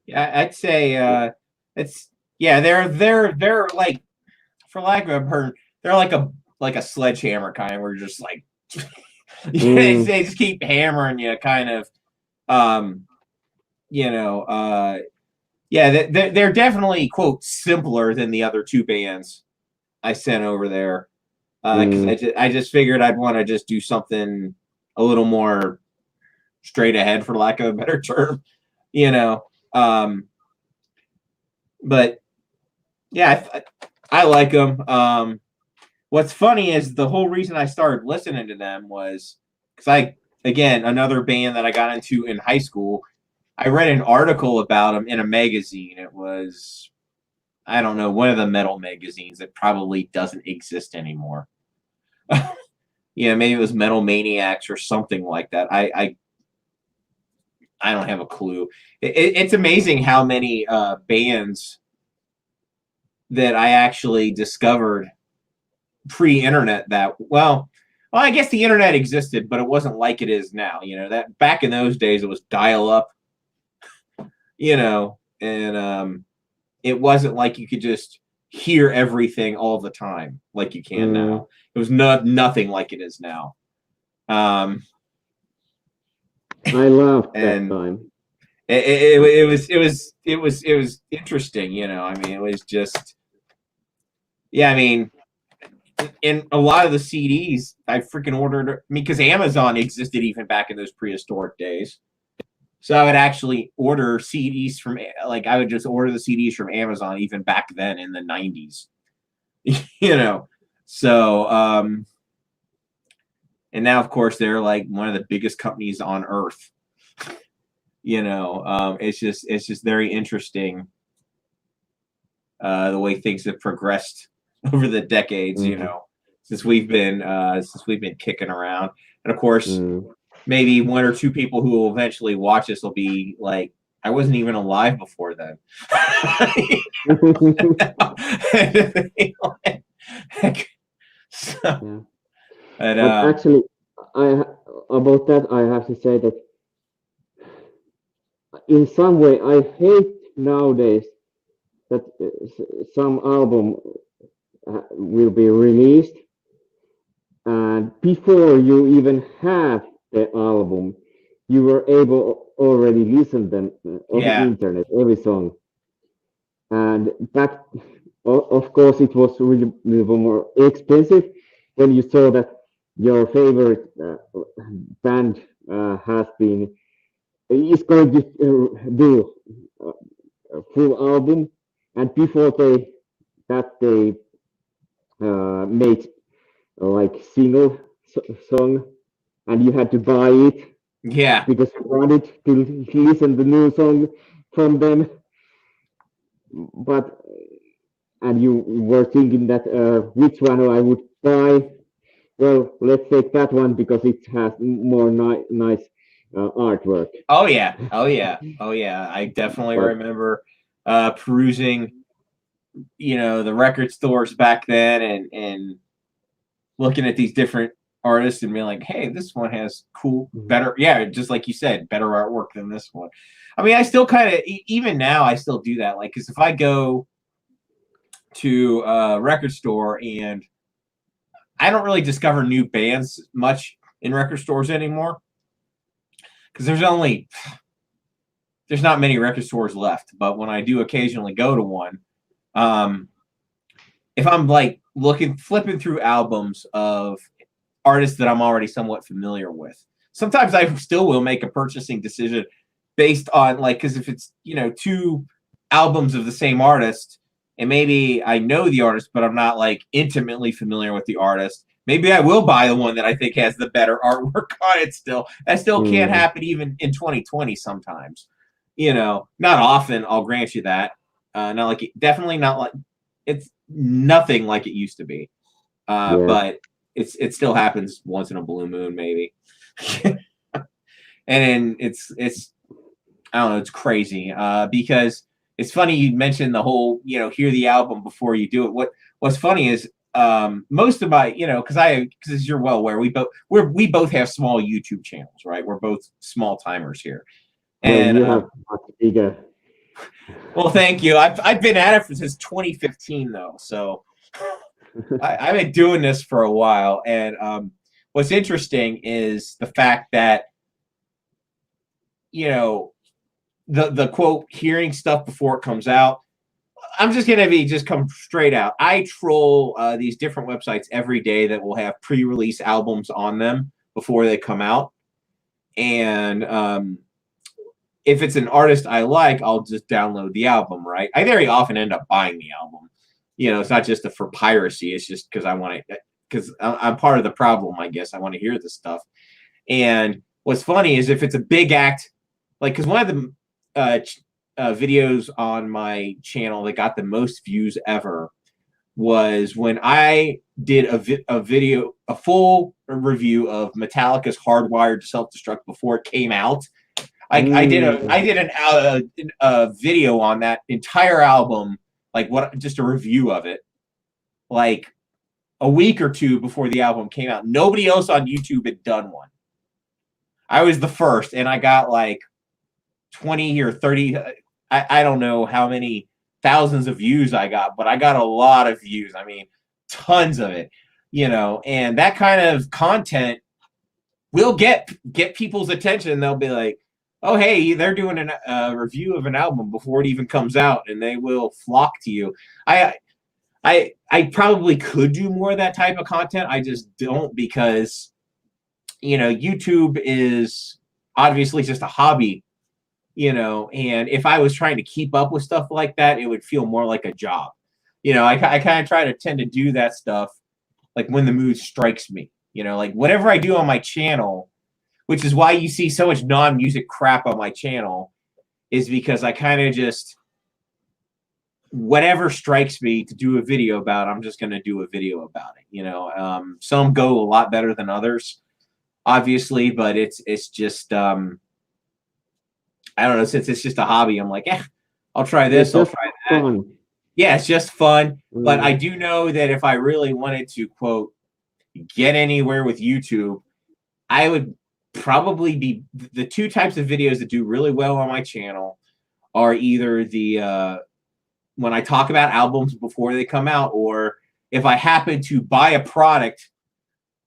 Yeah, I'd say it's yeah, they're like, for lack of a better term, they're like a sledgehammer kind, where you're just like Mm, they just keep hammering you, kind of. Um, you know, yeah, they're definitely quote simpler than the other two bands I sent over there. Because mm, I just figured I'd want to just do something a little more straight ahead, for lack of a better term. You know, um, but yeah, I like them. What's funny is the whole reason I started listening to them was because again, another band that I got into in high school. I read an article about them in a magazine. It was, I don't know, one of the metal magazines that probably doesn't exist anymore. Yeah, maybe it was Metal Maniacs or something like that. I don't have a clue. It's amazing how many bands that I actually discovered pre-internet that well, I guess the internet existed, but it wasn't like it is now. You know, that back in those days it was dial up, and it wasn't like you could just hear everything all the time like you can mm. now. It was nothing like it is now. Um, I loved that and time. it was interesting, I mean, it was just, yeah, I mean, in a lot of the CDs I freaking ordered, I mean, because Amazon existed even back in those prehistoric days. So I would actually order CDs from, like, I would just order the CDs from Amazon even back then in the 90s, you know. So, and now, of course, they're like one of the biggest companies on earth. It's just very interesting, the way things have progressed over the decades, Mm, since we've been kicking around. And of course, mm. maybe one or two people who will eventually watch this will be like, I wasn't even alive before then. so, Yeah. but But actually, I about that I have to say that in some way I hate nowadays that some album will be released, and before you even have the album, you were able already listen them on the Yeah. internet every song, and that of course it was really more expensive when you saw that your favorite band has been is going to do a full album, and before they made like single song, and you had to buy it Yeah. because you wanted to listen the new song from them. But and you were thinking that which one I would buy. Well, let's take that one because it has more nice artwork. Oh yeah. Oh yeah. Oh yeah. I definitely But remember perusing, the record stores back then and looking at these different artists and being like, hey, this one has cool, better, yeah, just like you said, better artwork than this one. I mean, I still kind of, even now, I still do that. Like, because if I go to a record store and I don't really discover new bands much in record stores anymore because there's not many record stores left. But when I do occasionally go to one, um, if I'm like flipping through albums of artists that I'm already somewhat familiar with, sometimes I still will make a purchasing decision based on like, because if it's, two albums of the same artist, and maybe I know the artist, but I'm not like intimately familiar with the artist, maybe I will buy the one that I think has the better artwork on it still. That still can't happen even in 2020 sometimes. Not often, I'll grant you that. Not like definitely not like it's nothing like it used to be. yeah, But it still happens once in a blue moon, maybe. And it's I don't know, it's crazy. Because it's funny you mentioned the whole, hear the album before you do it. What's funny is most of my, because as you're well aware, we both have small YouTube channels, right? We're both small timers here. well, And you have much bigger. well, thank you. I've been at it since 2015 though, so I've been doing this for a while. And what's interesting is the fact that the quote hearing stuff before it comes out. I'm just gonna just come straight out. I troll these different websites every day that will have pre-release albums on them before they come out, and if it's an artist I like, I'll just download the album. Right? I very often end up buying the album. It's not just for piracy. It's just because I want to, because I'm part of the problem. I guess I want to hear this stuff. And what's funny is if it's a big act, like because one of the videos on my channel that got the most views ever was when I did a full review of Metallica's Hardwired to Self-Destruct before it came out. I did a video on that entire album, like just a review of it, like a week or two before the album came out. Nobody else on YouTube had done one. I was the first, and I got like 20 or 30. I don't know how many thousands of views I got, but I got a lot of views. I mean, tons of it, and that kind of content will get people's attention. They'll be like, oh, hey, they're doing a review of an album before it even comes out, and they will flock to you. I probably could do more of that type of content. I just don't because, YouTube is obviously just a hobby, and if I was trying to keep up with stuff like that, it would feel more like a job. I kind of try to tend to do that stuff like when the mood strikes me, like whatever I do on my channel, which is why you see so much non-music crap on my channel, is because I kind of just whatever strikes me to do a video about, I'm just going to do a video about it. Some go a lot better than others, obviously, but it's just I don't know, since it's just a hobby, I'm like, I'll try this, I'll try that. Fun. Yeah, it's just fun. But I do know that if I really wanted to, quote, get anywhere with YouTube, I would probably be the two types of videos that do really well on my channel are either the when I talk about albums before they come out, or if I happen to buy a product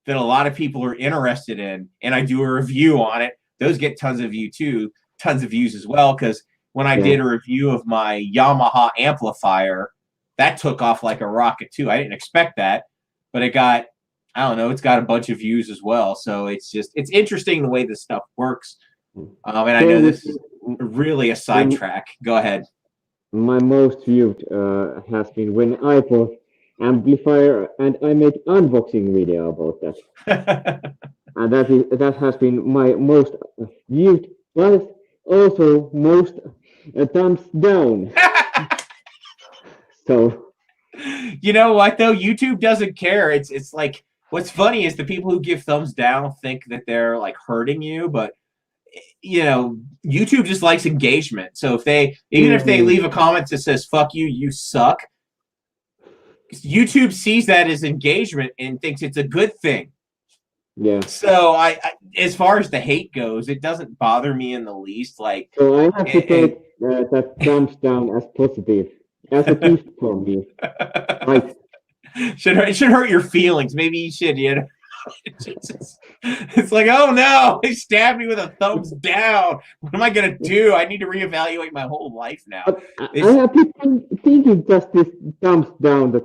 that a lot of people are interested in and I do a review on it, those get tons of views as well. Because when I did a review of my Yamaha amplifier, that took off like a rocket too. I didn't expect that, but it got, I don't know, it's got a bunch of views as well. So it's interesting the way this stuff works. And I know this is really a sidetrack. Go ahead. My most viewed has been when I bought amplifier, and I made unboxing video about that. And that has been my most viewed, but also most thumbs down. So, you know what though? YouTube doesn't care. It's like, what's funny is the people who give thumbs down think that they're like hurting you, but you know, YouTube just likes engagement. So if they, even if they leave a comment that says "fuck you, you suck," YouTube sees that as engagement and thinks it's a good thing. yeah. So I as far as the hate goes, it doesn't bother me in the least. Like, so I have to take that thumbs down as positive, as a gift from me. Like, it should hurt your feelings. Maybe you should, you know. It's like, oh no, they stabbed me with a thumbs down. What am I gonna do? I need to reevaluate my whole life now. I have been thinking just this thumbs down. That,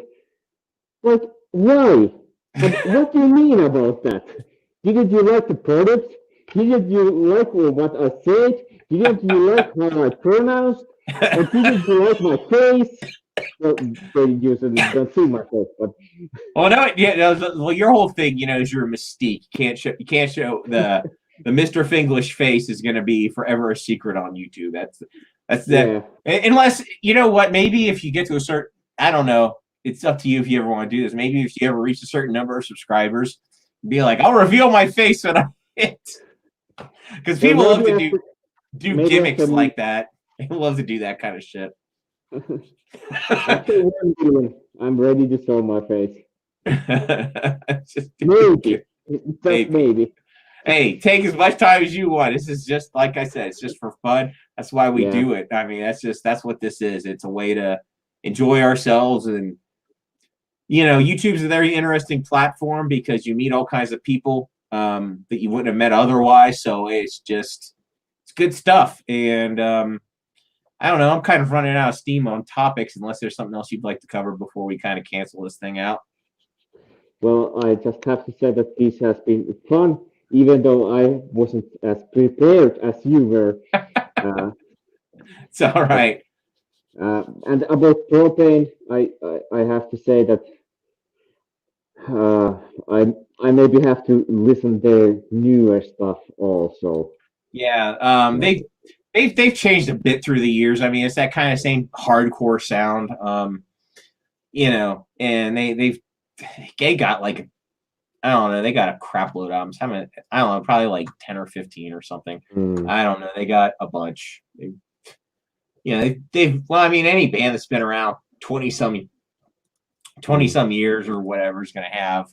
like, why? What do you mean about that? Didn't you like the product? Didn't you like what I said? Didn't you like how I pronounced? Or didn't you like my face? Well, they usually don't see my face, but well, no, yeah, well, your whole thing, you know, is your mystique. You can't show the Mr. Finglish face is going to be forever a secret on YouTube. That's that. Yeah. Unless, you know what? Maybe if you get to a certain, I don't know. It's up to you if you ever want to do this. Maybe if you ever reach a certain number of subscribers, be like, I'll reveal my face when I hit. Because people love to do gimmicks like that. They love to do that kind of shit. After 1 million, I'm ready to show my face. Maybe. Just maybe. Hey, take as much time as you want. This is just, like I said, it's just for fun. That's why we do it. I mean, that's what this is. It's a way to enjoy ourselves. And, you know, YouTube's a very interesting platform because you meet all kinds of people that you wouldn't have met otherwise. So it's good stuff. And I don't know. I'm kind of running out of steam on topics unless there's something else you'd like to cover before we kind of cancel this thing out. Well, I just have to say that this has been fun, even though I wasn't as prepared as you were. It's all right. And about propane, I have to say that I maybe have to listen their newer stuff also. Yeah, they've changed a bit through the years. I mean, it's that kind of same hardcore sound, you know, and they got like, I don't know, they got a crap load of albums. I don't know, probably like 10 or 15 or something. I don't know. They got a bunch. They've well, I mean, any band that's been around 20 some years or whatever is going to have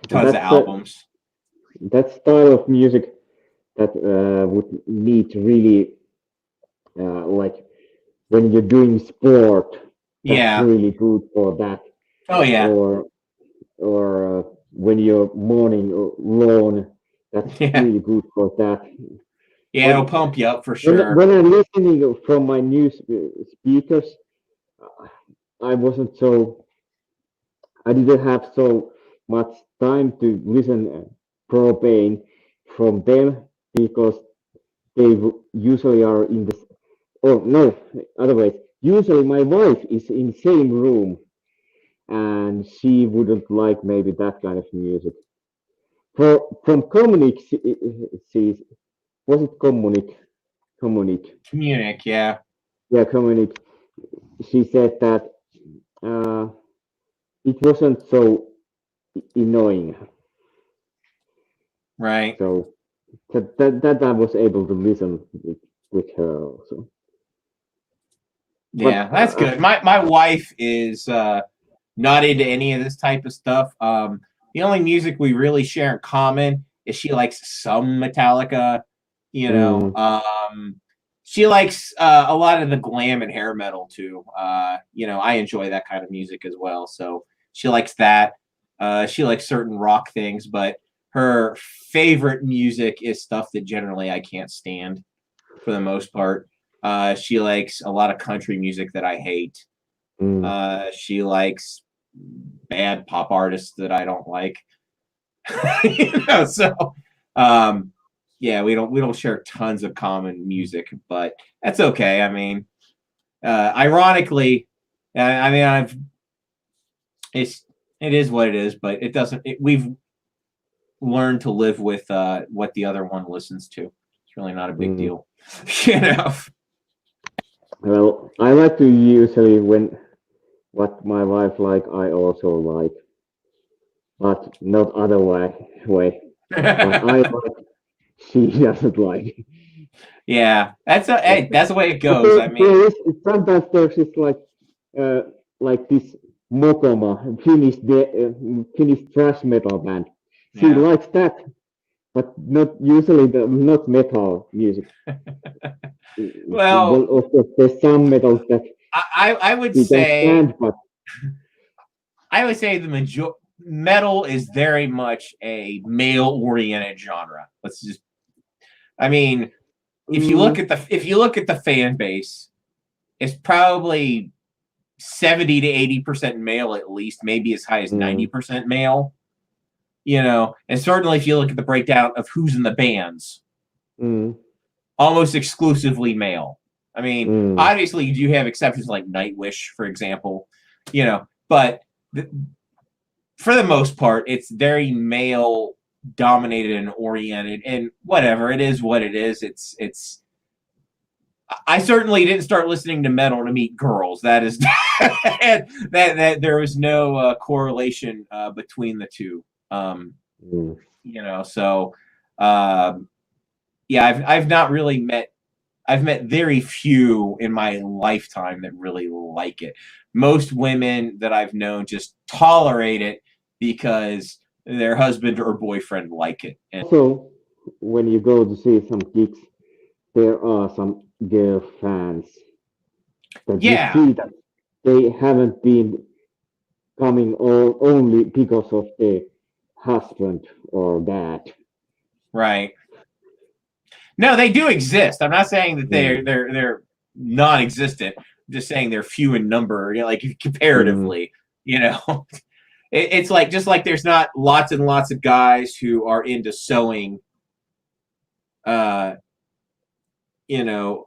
tons of albums. That style of music that would need really like when you're doing sport, that's really good for that. Oh yeah. Or when you're mowing lawn, that's really good for that. Yeah, it'll pump you up for sure. When I'm listening from my new speakers, I didn't have so much time to listen propane from them because they usually are in the, oh no, otherwise, usually my wife is in the same room and she wouldn't like maybe that kind of music. From Communic, was it Communic? Communic, yeah. Yeah, Communic. She said that it wasn't so annoying. Right. So that I was able to listen with her also. Yeah, but, that's good. My wife is not into any of this type of stuff. the only music we really share in common is she likes some Metallica. You know, Mm, she likes a lot of the glam and hair metal too. You know, I enjoy that kind of music as well. So she likes that. She likes certain rock things, but her favorite music is stuff that generally I can't stand for the most part. She likes a lot of country music that I hate. mm, She likes bad pop artists that I don't like. You know, so um, yeah, we don't share tons of common music, but that's okay. I mean, ironically, I mean, it's it is what it is, but it doesn't. We've learned to live with what the other one listens to. It's really not a big mm. deal, you know. Well, I like to usually when what my wife like, I also like, but not other way. What I like, she doesn't like. Yeah, Yeah. hey, that's the way it But goes. I mean, there is sometimes there's just uh, like this Mokoma Finnish thrash metal band. She yeah. likes that, but not usually not metal music. Well, Well, of course, there's some metal that I would she can say stand, but the major metal is very much a male oriented genre. Let's just I mean, mm, if you look at the fan base, it's probably 70 to 80% male at least, maybe as high as mm, 90% male. You know, and certainly if you look at the breakdown of who's in the bands, mm, almost exclusively male. I mean, mm, obviously you do have exceptions like Nightwish, for example, you know, but th- for the most part, it's very male dominated and oriented, and whatever it is, what it is. It's. I certainly didn't start listening to metal to meet girls. That is that there was no correlation between the two. mm. You know, so um, yeah, I've not really met. I've met very few in my lifetime that really like it. Most women that I've known just tolerate it because their husband or boyfriend like it. And Also, when you go to see some gigs, there are some girl fans that you yeah, see that they haven't been coming all only because of the husband or dad. right. No, they do exist. I'm not saying that Mm, they're non-existent. I'm just saying they're few in number, you know, like mm, comparatively. You know, it's like just like there's not lots and lots of guys who are into sewing. Uh, you know,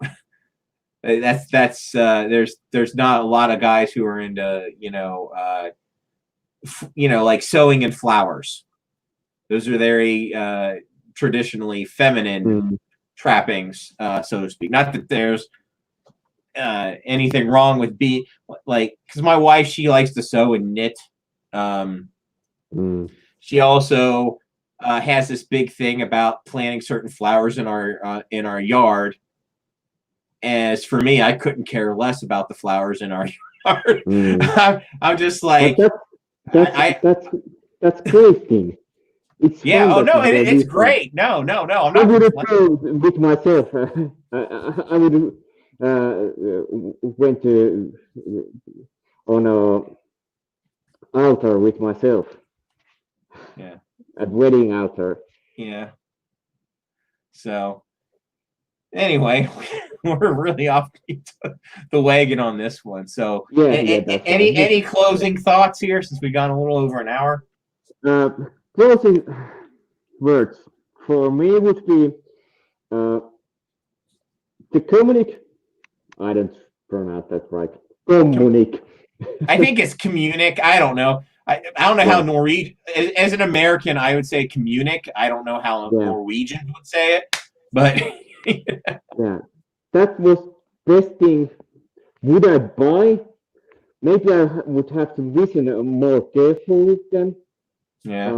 there's not a lot of guys who are into like sewing and flowers. Those are very traditionally feminine mm, trappings, so to speak. Not that there's anything wrong with be like because my wife she likes to sew and knit. Um, mm. she also has this big thing about planting certain flowers in our yard. As for me, I couldn't care less about the flowers in our yard. Mm. I'm just But like that's I that's that's great thing. It's yeah. fun Oh that no, they it's do fun. great. No, I'm I not wouldn't complaining. go with myself. I would went to on a altar with myself Yeah, at wedding altar. yeah. So anyway, we're really off the wagon on this one. So, Yeah, yeah, that's fine. any closing thoughts here since we've gone a little over an hour? Uh, closing words for me would be uh, the communic. I don't pronounce that right. Communic. I think it's communic. I don't know. I don't know how Yeah, Norwegian. As an American, I would say communic. I don't know how yeah, Norwegians would say it, but yeah. That was best thing. Would I buy? Maybe I would have to listen more carefully then. yeah,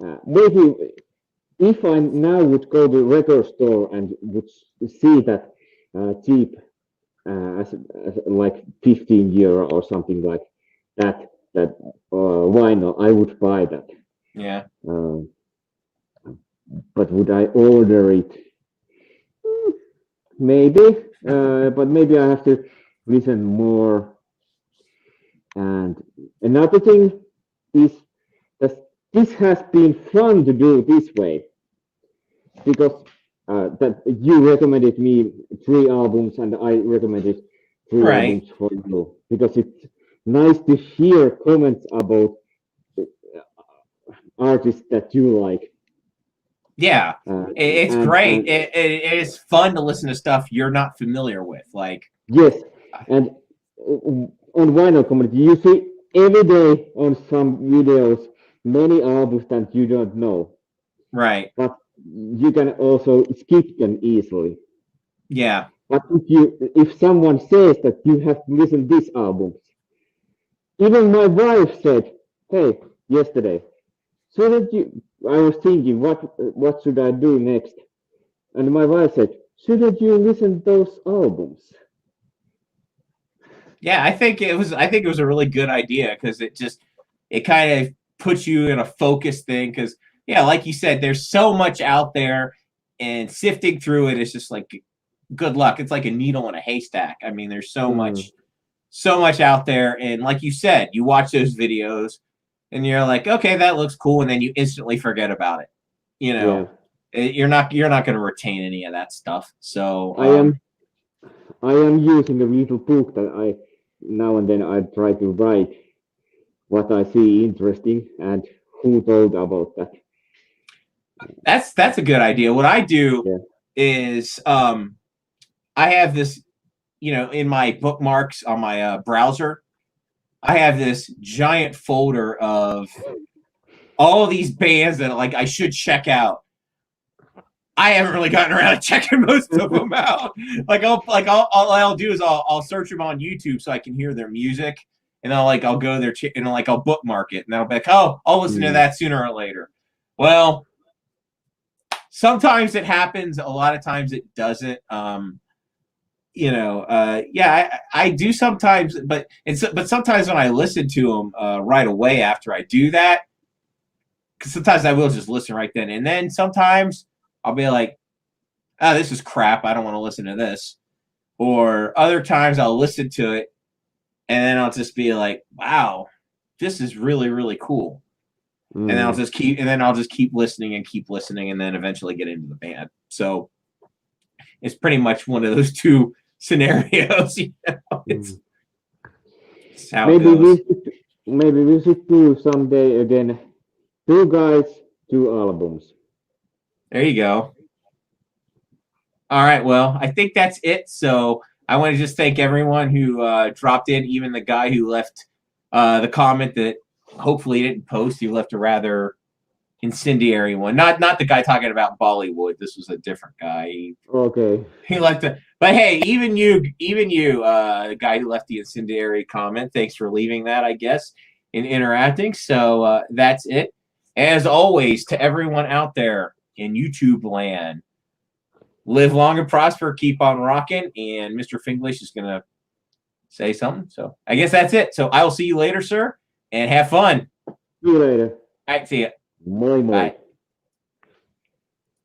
Uh, maybe if I now would go to record store and would see that cheap as like 15 euro or something like that, that vinyl, I would buy that. Yeah. But would I order it? Maybe, but maybe I have to listen more. And another thing is that this has been fun to do this way because that you recommended me 3 albums and I recommended three Right. albums for you because it's nice to hear comments about artists that you like. Yeah. It's great. And It is fun to listen to stuff you're not familiar with. Like, yes, and on vinyl community, you see every day on some videos many albums that you don't know, right. but you can also skip them easily. Yeah. But if someone says that you have to listen these albums, even my wife said, "Hey, yesterday, so that you," I was thinking, what should I do next? And my wife said, "Shouldn't you listen those albums?" Yeah, I think it was a really good idea because it kind of puts you in a focused thing because yeah, like you said, there's so much out there and sifting through it is just like good luck. It's like a needle in a haystack. I mean, there's Mm, so much out there and like you said, you watch those videos and you're like, okay, that looks cool and then you instantly forget about it. You yeah, know, you're not going to retain any of that stuff. So, I am I am using a little book that I now and then I try to write what I see interesting and who told about that. that's a good idea. What I do Yeah. is I have this, you know, in my bookmarks on my browser, I have this giant folder of all of these bands that like I should check out. I haven't really gotten around to checking most of them out. All I'll do is I'll search them on YouTube so I can hear their music, and I'll go there and I'll bookmark it, and I'll be like, oh, I'll listen to Mm, that sooner or later. Well, sometimes it happens. A lot of times it doesn't. Yeah, I do sometimes, but sometimes when I listen to them right away after I do that, because sometimes I will just listen right then, and then sometimes I'll be like, oh, this is crap. I don't want to listen to this. Or other times I'll listen to it, and then I'll just be like, wow, this is really really cool. And then mm. I'll just keep listening, and then eventually get into the band. So it's pretty much one of those two scenarios. You know, Mm. it's how it Maybe we goes. should maybe we should do someday again 2 guys, 2 albums. There you go. All right. Well, I think that's it. So I want to just thank everyone who dropped in, even the guy who left the comment that hopefully he didn't post. He left a rather incendiary one. Not the guy talking about Bollywood. This was a different guy. Okay. He left a. But hey, even you, the guy who left the incendiary comment. Thanks for leaving that. I guess and interacting. So that's it. As always, to everyone out there in YouTube land, live long and prosper, keep on rocking. And Mr. Finglish is gonna say something. So I guess that's it. So I will see you later, sir, and have fun. See you later. All right, see ya. Moi moi. Bye.